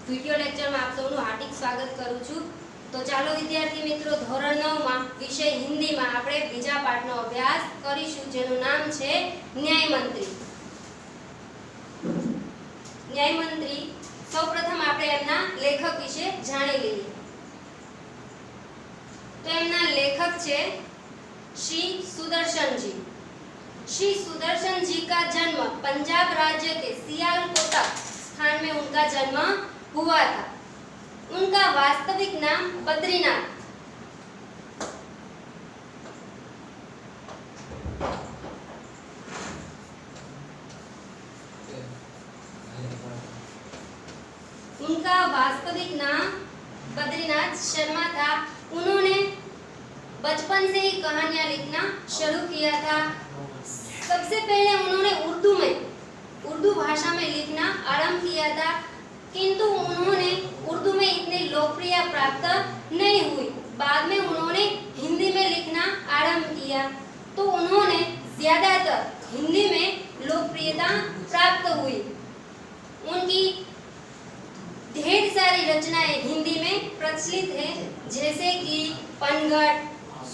Video લેક્ચરમાં આપ સૌનું હાર્દિક સ્વાગત કરું છું। તો ચાલો વિદ્યાર્થી મિત્રો, ધોરણ 9 માં વિષય હિન્દીમાં આપણે બીજા પાઠનો અભ્યાસ કરીશું, જેનું નામ છે ન્યાય મંત્રી। ન્યાય મંત્રી સૌપ્રથમ આપણે એમના લેખક વિશે જાણી લઈએ। તો એમના લેખક છે श्री सुदर्शन जी। श्री सुदर्शन जी का जन्म पंजाब राज्य के सियालकोट स्थान में उनका जन्म हुआ था। उनका वास्तविक नाम बद्रीनाथ। उनका वास्तविक नाम बद्रीनाथ शर्मा था। उन्होंने बचपन से ही कहानियां लिखना शुरू किया था। सबसे पहले उन्होंने उर्दू भाषा में लिखना आरंभ किया था, किंतु उन्होंने उर्दू में इतनी लोकप्रियता प्राप्त नहीं हुई। बाद में उन्होंने हिंदी में लिखना आरंभ किया, तो उन्होंने ज्यादातर हिंदी में लोकप्रियता प्राप्त हुई। उनकी ढेर सारी रचनाएं हिंदी में प्रचलित है, जैसे कि पनघट,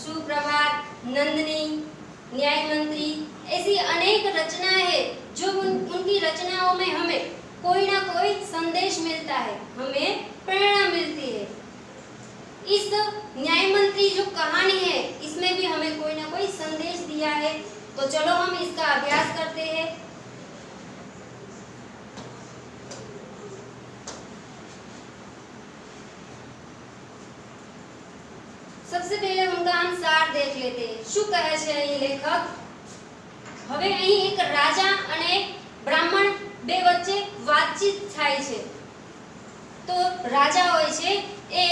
सुप्रभात, नंदिनी, न्याय मंत्री, ऐसी अनेक रचनाएं हैं जो उनकी रचनाओं में हमें कोई ना कोई संदेश मिलता है, हमें प्रेरणा मिलती है। इस न्याय मंत्री जो कहानी है, इसमें भी हमें कोई ना कोई संदेश दिया है। तो चलो हम इसका अभ्यास करते हैं। सबसे पहले उनका हम सार देख लेते हैं। શું કહે છે અહીં લેખક? હવે અહીં એક રાજા અને એક બ્રાહ્મણ બે વચ્ચે વાતચીત થાય છે। તો રાજા હોય છે એ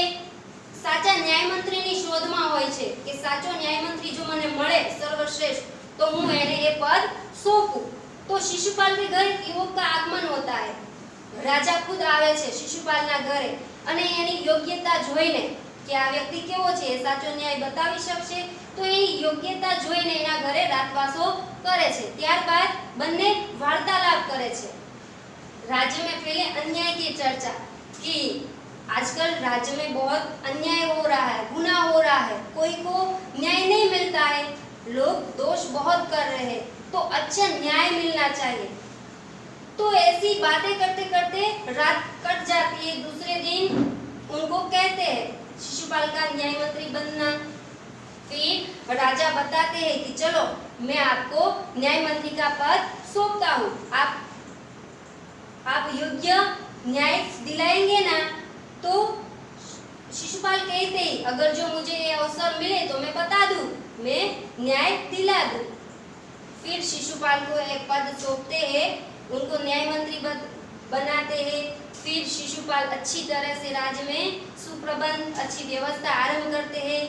સાચા ન્યાયમંત્રીની શોધમાં હોય છે કે સાચો ન્યાયમંત્રી જો મને મળે સર્વશ્રેષ્ઠ તો હું એને એ પદ સોંપું। તો શિશુપાલ के घर युवक का आगमन होता है। રાજા ખુદ આવે છે શિશુપાલના ઘરે અને એની યોગ્યતા જોઈને કે આ વ્યક્તિ કેવો છે, સાચો ન્યાય બતાવી શકશે, તો એ યોગ્યતા જોઈને એના ઘરે રાતવાસો કરે છે। ત્યારબાદ બંને વાર્તાલાપ કરે છે। राज्य में फैले अन्याय की चर्चा कि आजकल राज्य में बहुत अन्याय हो रहा है, गुनाह हो रहा है, कोई को न्याय नहीं मिलता है, लोग दोष बहुत कर रहे हैं, तो अच्छा न्याय मिलना चाहिए। तो ऐसी बातें करते करते रात कट जाती है। दूसरे दिन उनको कहते हैं शिशुपाल का न्याय मंत्री बनना। फिर राजा बताते हैं कि चलो मैं आपको न्याय मंत्री का पद सौंपता हूँ, आप योग्य न्याय दिलाएंगे ना? तो शिशुपाल कहते ही अगर जो मुझे ये अवसर मिले तो मैं बता दूं, मैं न्याय दिला दूं। फिर शिशुपाल को एक पद सौंपते हैं, उनको न्याय मंत्री बनाते हैं। फिर शिशुपाल अच्छी तरह से राज्य में सुप्रबंध, अच्छी व्यवस्था आरंभ करते हैं,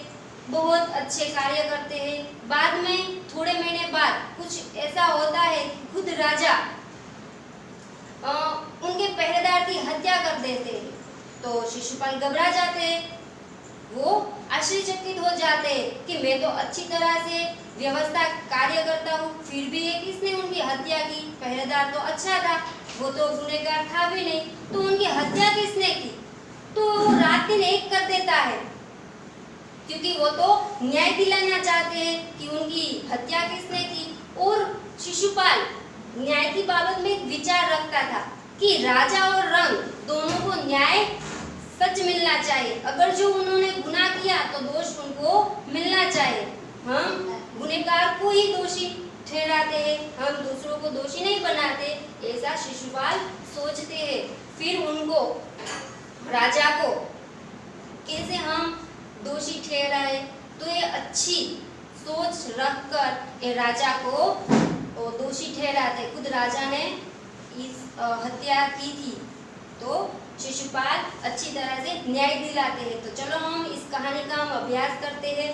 बहुत अच्छे कार्य करते हैं। बाद में थोड़े महीने बाद कुछ ऐसा होता है कि खुद राजा उनके पहरेदार की हत्या कर देते हैं। तो शिशुपाल घबरा जाते हैं, वो आश्चर्यचकित हो जाते हैं कि मैं तो अच्छी तरह से व्यवस्था कार्य करता हूँ, फिर भी ये किसने उनकी हत्या की? पहरेदार तो अच्छा था, वो तो गुनहगार था भी नहीं, तो उनकी हत्या किसने की? तो रात दिन एक कर देता है, क्योंकि वो तो न्याय दिलाना चाहते हैं कि उनकी हत्या किसने की। और शिशुपाल न्याय की बाबत में एक विचार रखता था कि राजा और रंग दोनों को न्याय सच मिलना चाहिए। अगर जो उन्होंने गुनाह किया तो दोष उनको मिलना चाहिए। हम गुनहगार को ही दोषी ठहराते हैं, हम दूसरों को दोषी नहीं बनाते, ऐसा शिशुपाल सोचते हैं। फिर उनको राजा को कैसे हम दोषी ठहराए, तो ये अच्छी सोच रखकर ये राजा को दोषी ठहराते। खुद राजा ने इस हत्या की थी, तो शिशुपाल अच्छी तरह से न्याय दिलाते हैं। तो चलो हम इस कहानी का हम अभ्यास करते हैं।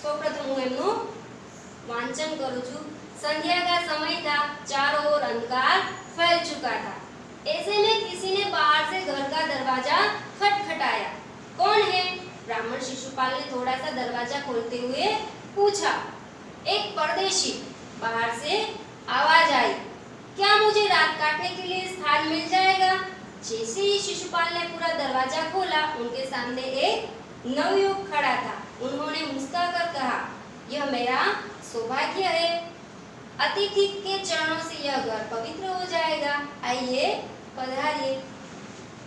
સૌપ્રથમ હું એમનું વાંચન કરું છું। संध्या का समय था, चारों ओर अंधकार फैल चुका था। ऐसे में किसी ने बाहर से घर का दरवाजा खटखटाया। कौन है? ब्राह्मण शिशुपाल ने थोड़ा सा दरवाजा खोलते हुए पूछा। एक परदेशी बाहर से आवाज आई, क्या मुझे रात काटने के लिए स्थान मिल जाएगा? जैसे ही शिशुपाल ने पूरा दरवाजा खोला, उनके सामने एक नवयुवक खड़ा था। उन्होंने मुस्कुराकर कहा, यह मेरा सौभाग्य है, अतिथि के चरणों से यह घर पवित्र हो जाएगा, आइए पधारिए।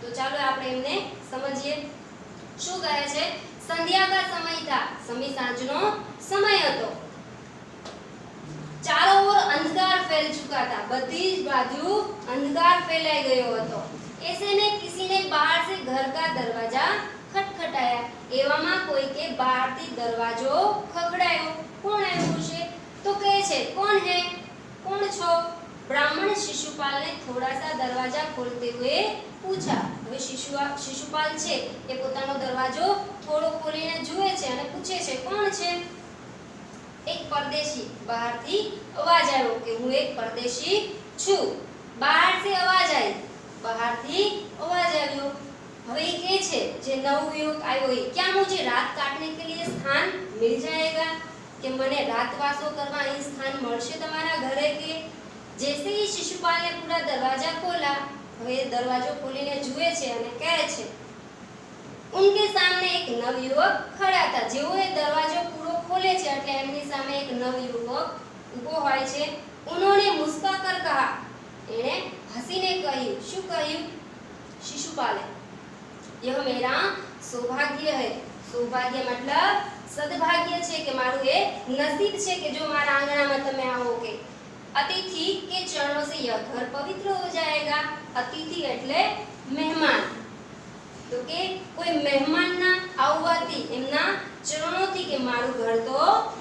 तो ચાલો આપણે એમને સમજીએ શું કહે છે। સંધ્યાકા સમય था, સમી સાંજનો સમય હતો। ચારો ઓર અંધકાર ફેલ ચુકા था, બધી જ બાજુ અંધકાર ફેલાઈ ગયો હતો। ऐसे में किसी ने बाहर से घर का दरवाजा खटखटाया। એવામાં કોઈકે બહારથી દરવાજો ખખડાયો। કોણ આવ્યું છે? तो કહે છે, કોણ હે? કોણ છો? ब्राह्मण शिशुपाल ने थोड़ा सा दरवाजा खोलते हुए पूछा। હવે शिशुपाल છે એ પોતાનો દરવાજો થોડો ખોલીને જુએ છે અને પૂછે છે, કોણ છે? એક પરદેશી બહારથી અવાજ આવ્યો કે હું એક પરદેશી છું। બહાર से અવાજ આવી, બહારથી અવાજ આવ્યો। હવે એ કહે છે જે નવયુવક આવ્યો એ, क्या मुझे रात काटने के लिए स्थान मिल जाएगा? કે મને રાતવાસો કરવા અહીં સ્થાન મળશે તમારા ઘરે કે? जैसे ही शिशुपाल ने पूरा दरवाजा खोला, હવે દરવાજો ખોલીને જુએ છે અને કહે છે, उनके सामने एक नवयुवक खड़ा था। જેવો એ દરવાજો પૂરો ખોલે છે એટલે એમની સામે એક નવયુવક ઊભો હોય છે। उन्होंने मुस्कुराकर कहा, એણે હસીને કહ્યું। શું કહ્યું शिशुपाले? यह मेरा सौभाग्य है। सौभाग्य मतलब सद्भाग्य છે કે મારું એ નસીબ છે કે જો મારા આંગણામાં તમે આવો કે। अतिथि के चरणों से यह घर पवित्र हो जाएगा। अतिथि એટલે મહેમાન। તો કે કોઈ મહેમાનના આવવાથી એમના ચરણોથી કે મારું ઘર તો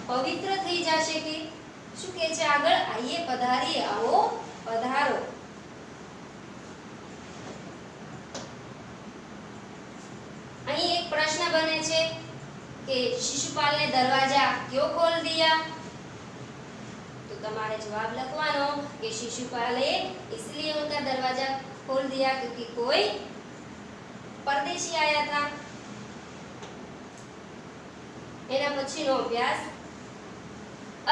પવિત્ર થઈ જશે કે। શું કહે છે આગળ? આઈએ પધારીએ, આવો પધારો। અહીં એક પ્રશ્ન બને છે કે शिशुपाल ने दरवाजा क्यों खोल दिया? तो तुम्हारे जवाब लिखवानो कि शिशुपाल ने इसलिए उनका दरवाजा खोल दिया क्योंकि कोई परदेशी आया था। एना पछीनो अभ्यास।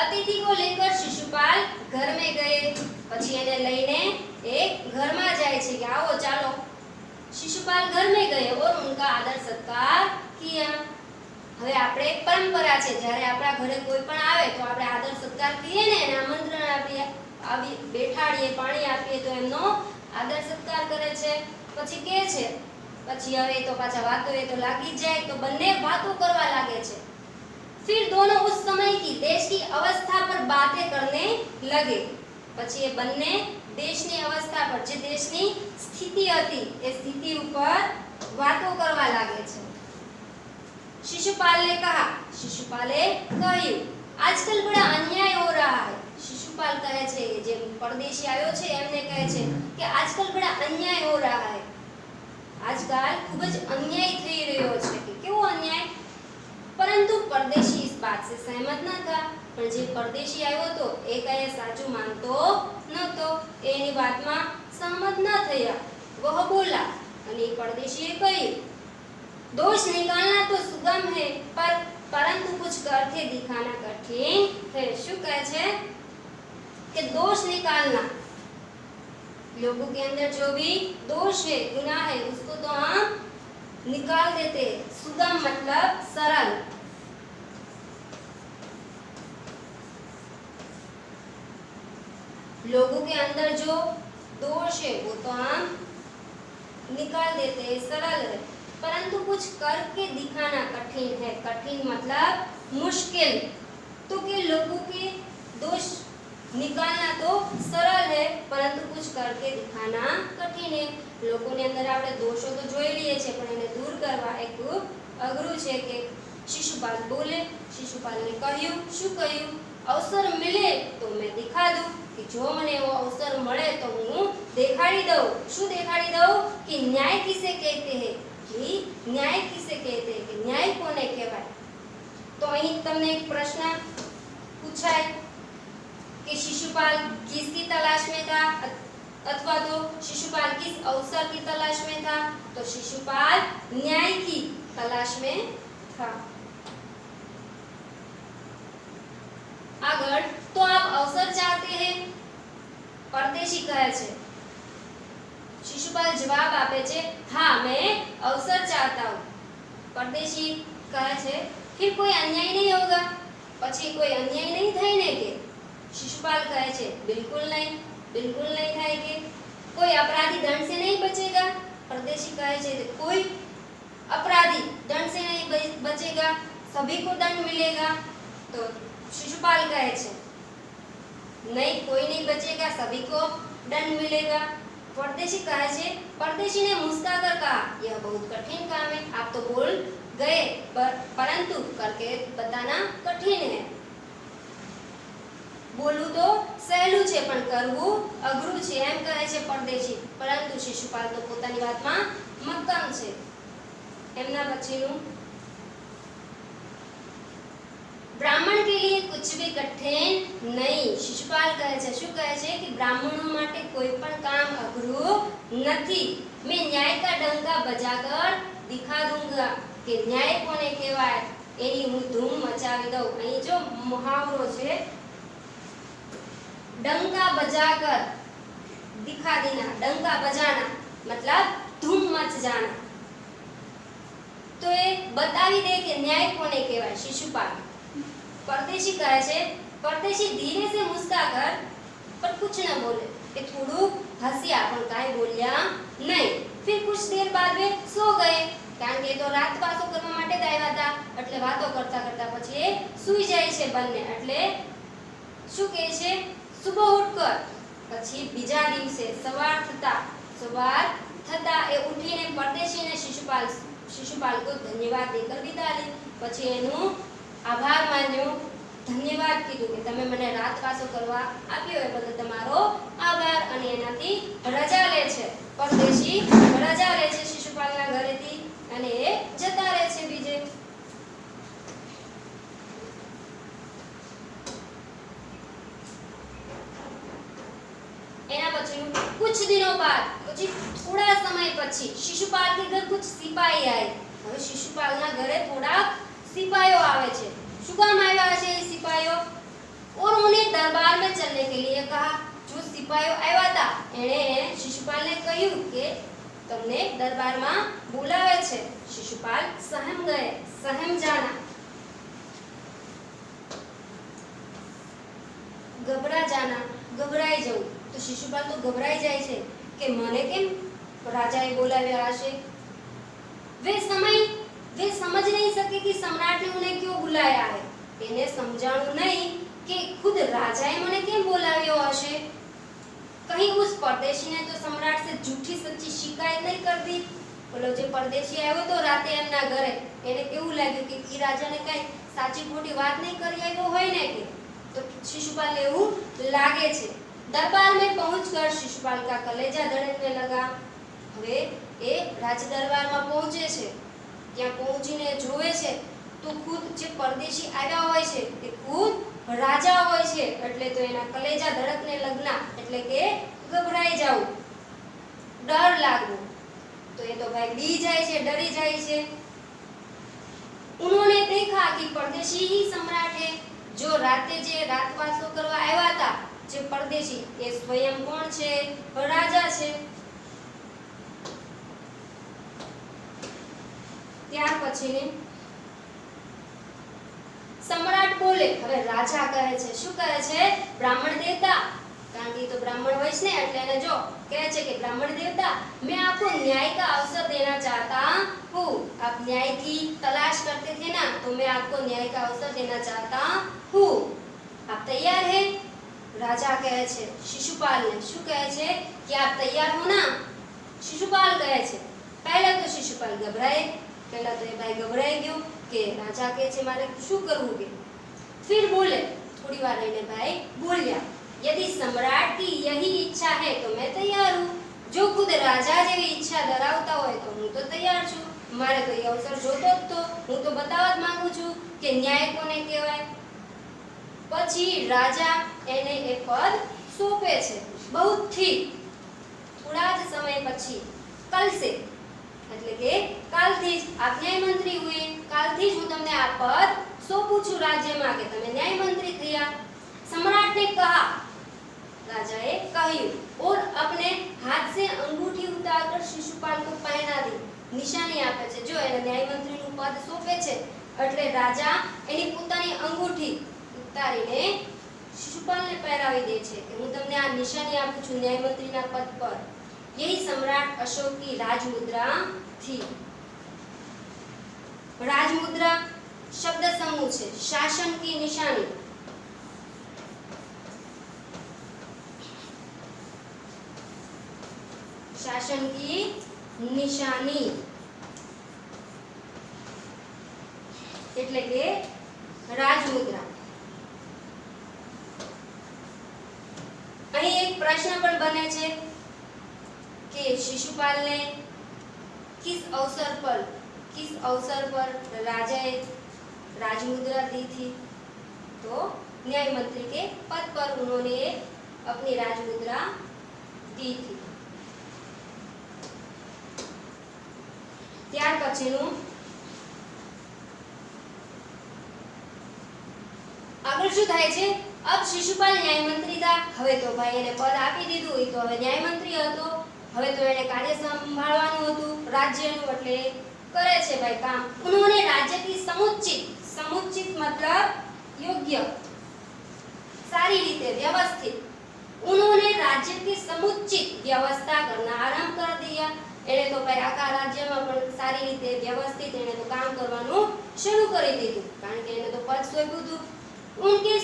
अतिथि को लेकर शिशुपाल घर में गए। પછી એને લઈને એક ઘરમાં જાય છે કે આવો ચાલો। शिशुपाल घर में गए और उनका आदर सत्कार किया। હવે આપણે એક પરંપરા છે, જ્યારે આપણા ઘરે કોઈ પણ આવે તો આપણે આદર સત્કાર કરીએ ને, એને આમંત્રણ આપીએ, બેઠાડીએ, પાણી આપીએ તો એમનો આદર સત્કાર કરે છે। પછી કહે છે, પછી હવે તો પાછા વાતો એ તો લાગી જાય તો બંને વાતો કરવા લાગે છે। फिर दोनों उस समय की देश की अवस्था पर बातें करने लगे। પછી એ બંને દેશની અવસ્થા પર, જે દેશની સ્થિતિ હતી એ સ્થિતિ ઉપર વાતો કરવા લાગે છે। शिशुपाल ने कहा, शिशुपाले કહ્યું, आजकल बड़ा अन्याय हो रहा है। शिशुपाल કહે છે, જે પરદેશી આવ્યો છે એમને કહે છે કે આજકાલ બડા અન્યાય हो रहा है। આજકાલ ખૂબ જ અન્યાય થઈ રહ્યો છે કે કેવો અન્યાય? પરંતુ परदेशी इस बात से सहमत न था। પણ જે પરદેશી આવ્યો તો એ કહે સાચું માનતો નતો, એની વાતમાં સહમત ન થયા। વહ બોલા, અને પરદેશીએ કહ્યું, दोष निकालना तो सुगम है परंतु कुछ करके दिखाना कठिन है। શું કહે છે कि दोष निकालना, लोगों के अंदर जो भी दोष है, गुनाह है, उसको तो हम निकाल देते हैं। सुगम मतलब सरल। लोगों के अंदर जो दोष है वो तो हम निकाल देते हैं, सरल है। परंतु कुछ करके दिखाना कठिन है। कठिन मतलब मुश्किल। तो के लोगों के दोष निकालना तो सरल है परंतु कुछ करके दिखाना कठिन है। लोगों ने अंदर આપણે દોષો તો જોઈ લઈએ છે પણ એને દૂર કરવા એ ખૂબ અઘરું છે કે शिशुपाल बोले। शिशुपाल ने કહ્યું, શું કહ્યું? અવસર मिले तो मैं दिखा दूं, कि જો મને એવો અવસર મળે તો હું દેખાડી દઉં। શું દેખાડી દઉં? कि न्याय किसे कहते हैं, कि न्याय किसे कहते हैं, कि न्याय કોને કહેવાય। तो અહીં તમને એક પ્રશ્ન પૂછાય कि शिशुपाल किसकी तलाश में था, अथवा तो शिशुपाल किस अवसर की तलाश में था। तो शिशुपाल न्याय की तलाश में था। આગળ તો આપ અવસર ચાહતે હે, પરદેશી કહે છે। શિશુપાલ જવાબ આપે છે हाँ मैं अवसर चाहता हूँ। परदेशी કહે છે फिर कोई अन्याय नहीं होगा, પછી કોઈ અન્યાય નહીં થાય ને કે? शिशुपाल કહે છે बिल्कुल नहीं થાય કે। कोई अपराधी दंड से नहीं बचेगा, परदेशी કહે છે कोई अपराधी दंड से नहीं बचेगा, सभी को दंड मिलेगा। तो शिशुपाल કહે છે नहीं कोई नहीं बचेगा, सभी को दंड मिलेगा। परदेशी કહે છે, परदेशी ने मुस्कुराकर कहा यह बहुत कठिन काम है, आप तो बोल गए परंतु करके बताना कठिन है। बोलવું તો સહેલું છે પણ કરવું અઘરું છે એમ કહે છે પરદેશી, પરંતુ શિશુપાલ તો પોતાની વાતમાં મક્કમ છે। એમના પછીનું ब्राह्मण के लिए कुछ भी कठिन नहीं। शिशुपाल કહે છે શું કહે છે કે બ્રાહ્મણો માટે કોઈ પણ કામ અઘરું નથી। मैं न्याय का डंका बजाकर दिखा दूंगा કે ન્યાય કોને કહેવાય એની હું ધૂમ મચાવી દઉં। અહીં જો મુહાવરો છે डंका बजाकर दिखा देना, डंका बजाना मतलब धूम मच जाना। तो ये बतावी दे कि न्याय कोने कहेवाय शिशुपाल। परदेशी कहे छे, परदेशी धीरे से मुस्कुराकर पर कुछ न बोले, કે થોડું હસ્યા પણ કાંઈ બોલ્યા નહીં। फिर कुछ देर बाद वे सो गए, કારણ કે તો રાત પાસો કરવા માટે જ આવ્યા હતા એટલે વાતો કરતા કરતા પછી એ સૂઈ જાય છે બંને। એટલે શું કહે છે सुबह उठकर પછી બીજા દિવસે સવાર થતા એ ઉઠીને પરદેશીને શિશુપાલ को धन्यवाद देकर विदा ली। પછી એનું આભાર માન્યો, ધન્યવાદ કીધું કે તમે મને રાત પાસો કરવા આપ્યો એ બદલ તમારો આભાર, અને એનાથી રજા લે છે પરદેશી, રજા લે છે શિશુપાલના ઘરેથી અને એ જતા રહે છે બીજે। कुछ दिनों बाद थोड़ा समय પછી शिशुपाल के घर कुछ सिपाही आए। હવે शिशुपालના ઘરે થોડા સિપાહીઓ આવે છે। શું કામ આવ્યા છે એ સિપાહીઓ? और उन्हें दरबार में चलने के लिए कहा। जो સિપાહીઓ આવ્યા હતા એણે शिशुपालને કહ્યું કે તમને દરબારમાં બોલાવે છે। शिशुपाल सहम गए, सहम जाना, घबरा जाना, घबराई जવું। तो शिशुपाल तो घबराई जाए छे કે મને કેમ રાજાએ બોલાવ્યા હશે। वे समझ नहीं सके कि सम्राट ने उन्हें क्यों बुलाया है। એને સમજાણું નહીં કે खुद રાજાએ મને કેમ બોલાવ્યો હશે। कहीं उस परदेशी ने तो सम्राट से झूठी सच्ची शिकायत नहीं कर दी। बोलो जे परदेशी આવ્યો તો રાતે એમના ઘરે એને કેવું લાગ્યું કે ઈ રાજાને કઈ સાચી ખોટી વાત નહીં કરી આવ્યો હોય ને કે? તો शिशुपाल એવું લાગે છે। दरबार में पहुंचकर शिशुपाल का कलेजा धड़कने लगा। હવે એ રાજ દરબારમાં પહોંચે છે, ત્યાં પહોંચીને જોવે છે તો ખુદ જે પરદેશી આવ્યા હોય છે તે ખુદ રાજા હોય છે, એટલે તો એના કલેજા ધડકને લગના એટલે કે ગભરાઈ જાવું, ડર લાગવો। તો એ તો ભાઈ બી જાય છે, ડરી જાય છે। उन्होंने देखा कि परदेशी ही सम्राट है। जो राते जे रातवाસો કરવા આવ્યા હતા જે પરદેશી એ સ્વયં કોણ છે? રાજા છે। ત્યાર પછી सम्राट बोले। હવે રાજા કહે છે શું કહે છે? બ્રાહ્મણ દેવતા, કારણ કે તો બ્રાહ્મણ હોય છે ને એટલે એને જો કહે છે કે બ્રાહ્મણ देवता मैं आपको न्याय का अवसर देना चाहता हूँ। आप न्याय की तलाश करते थे ना, तो मैं आपको न्याय का अवसर देना चाहता हूँ। आप तैयार हैं? राजा કહે છે શિશુપાલને શું કહે છે કે આપ તૈયાર હો ના? શિશુપાલ કહે છે। પહેલા તો શિશુપાલ ગભરાય, પહેલા તો એ ભાઈ ગભરાઈ ગયો કે રાજા કહે છે મારે શું કરવું કે? फिर बोले, थोड़ी बार रहीने भाई बोल्या यदि सम्राट की यही इच्छा है तो मैं तैयार हूँ। जो खुद राजा જેવી ઈચ્છા ધરાવતા હોય તો હું તો તૈયાર છું। મારે તો એ અવસર જોતો જ તો, હું તો બતાવવા જ માંગુ છું કે ન્યાય કોને કહેવાય। પછી રાજા એને એ પદ સોંપે છે। बहुत ठीक थोड़ा જ સમય પછી कल से એટલે કે કાલથી જ આપ ન્યાય મંત્રી हुए, કાલથી જ હું તમને આ પદ સોંપું છું राज्यમાં કે તમે न्याय मंत्री થયા। सम्राट ने कहा, राजाए કહ્યું, और अपने हाथ से अंगूठी उतारकर शिशुपाल को पहना दी। નિશાની આપે છે, જો એને ન્યાય મંત્રીનું પદ સોંપે છે એટલે રાજા એની પોતાની અંગૂઠી ઉતારીને शिशुपालને પહેરાવી દે છે કે હું તમને આ નિશાની આપું છું ન્યાય મંત્રીના પદ પર। यही सम्राट अशोक की राजमुद्रा थी। राजमुद्रा शब्द समूह છે, शासन की निशानी। शासन की निशानी એટલે કે રાજમુદ્રા। અહીં એક પ્રશ્ન પણ બને છે कि शिशुपाल ने किस अवसर पर राजाए राजमुद्रा दी थी? तो न्याय मंत्री के पद पर उन्होंने अपनी राजमुद्रा दी थी। ત્યાર પછીનું આગળ શું થાય છે? अब शिशुपाल न्याय मंत्री था। હવે તો ભાઈ એને પદ આપી દીધું, એ તો હવે ન્યાય મંત્રી હતો। હવે તો એને કાર્ય સંભાળવાનું હતું રાજ્યનું, એટલે કરે છે ભાઈ કામ। उन्होंने राज्य की समुचित मतलब योग्य, सारी रीते व्यवस्थित। उन्होंने राज्य की समुचित व्यवस्था करना आरंभ कर दिया। એને તો ભાઈ આખા રાજ્યમાં પણ સારી રીતે વ્યવસ્થિત એને તો કામ કરવાનું શરૂ કરી દીધું, કારણ કે એને તો પદ સોંપ્યું હતું। उनके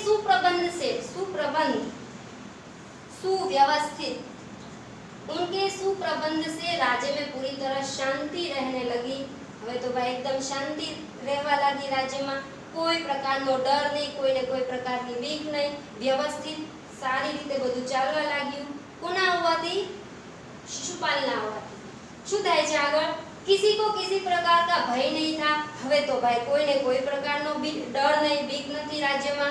सुव्यवस्थित उनके सुप्रबंध से राज्य में पूरी तरह शांति रहने लगी। હવે તો ભાઈ એકદમ શાંતિ રહેવા લાગી રાજ્યમાં, કોઈ પ્રકારનો ડર નહીં, કોઈને કોઈ પ્રકારની બીક નહીં, વ્યવસ્થિત સારી રીતે બધું ચાલવા લાગ્યું। કોના આવવાથી? शिशुपालના આવવાથી। શું થાય છે આગળ? किसी को किसी प्रकार का भय नहीं था। હવે તો ભાઈ કોઈને કોઈ પ્રકારનો ડર નહીં, બીક નથી રાજ્યમાં,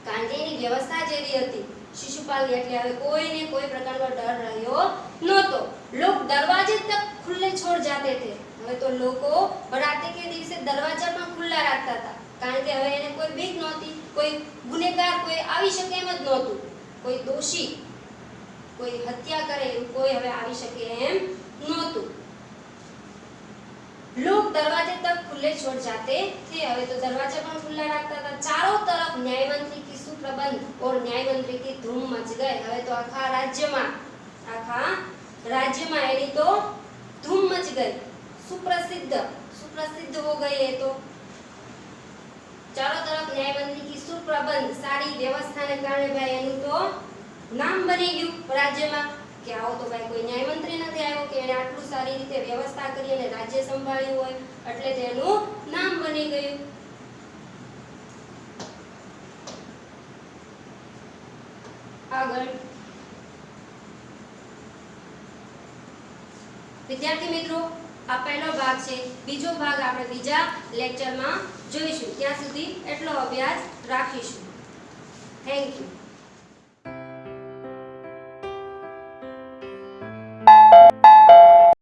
કારણ કે એની વ્યવસ્થા જેવી હતી शिशुपालની, એટલે હવે કોઈને કોઈ પ્રકારનો ડર રહ્યો નહોતો। लोग दरवाजे तक खुले छोड़ जाते थे। હવે તો લોકો રાતે કે દિવસે દરવાજા પણ ખુલ્લા રાખતા હતા, કારણ કે હવે એને કોઈ બીક નહોતી, કોઈ ગુનેગાર કોઈ આવી શકે એમ જ નહોતું, કોઈ દોષી કોઈ હત્યા કરે એવું કોઈ હવે આવી શકે એમ નહોતું। लोग दरवाजे तक खुले छोड़ जाते थे। હવે તો દરવાજા પણ ખુલ્લા રાખતા હતા। चारों तरफ न्याय मंत्री की सुप्रबंध और न्याय मंत्री की धूम मच गई। હવે તો આખા રાજ્યમાં એની તો ધૂમ મચ ગઈ, सुप्रसिद्ध हो गई है। तो चारों तरफ न्याय मंत्री की सुप्रबंध, सारी व्यवस्था ने कारणे भाई एનું તો નામ બની ગયું રાજ્યમાં કે આવો તો ભાઈ કોઈ ન્યાય મંત્રી નથી આવ્યો કે એને આટલું સારી રીતે વ્યવસ્થા કરી અને રાજ્ય સંભાળ્યું હોય, એટલે તેનું નામ બની ગયું। આગળ વિદ્યાર્થી મિત્રો, આ પહેલો ભાગ છે, બીજો ભાગ આપણે બીજા લેક્ચરમાં જોઈશું। ત્યાં સુધી એટલો અભ્યાસ રાખીશું। Thank you.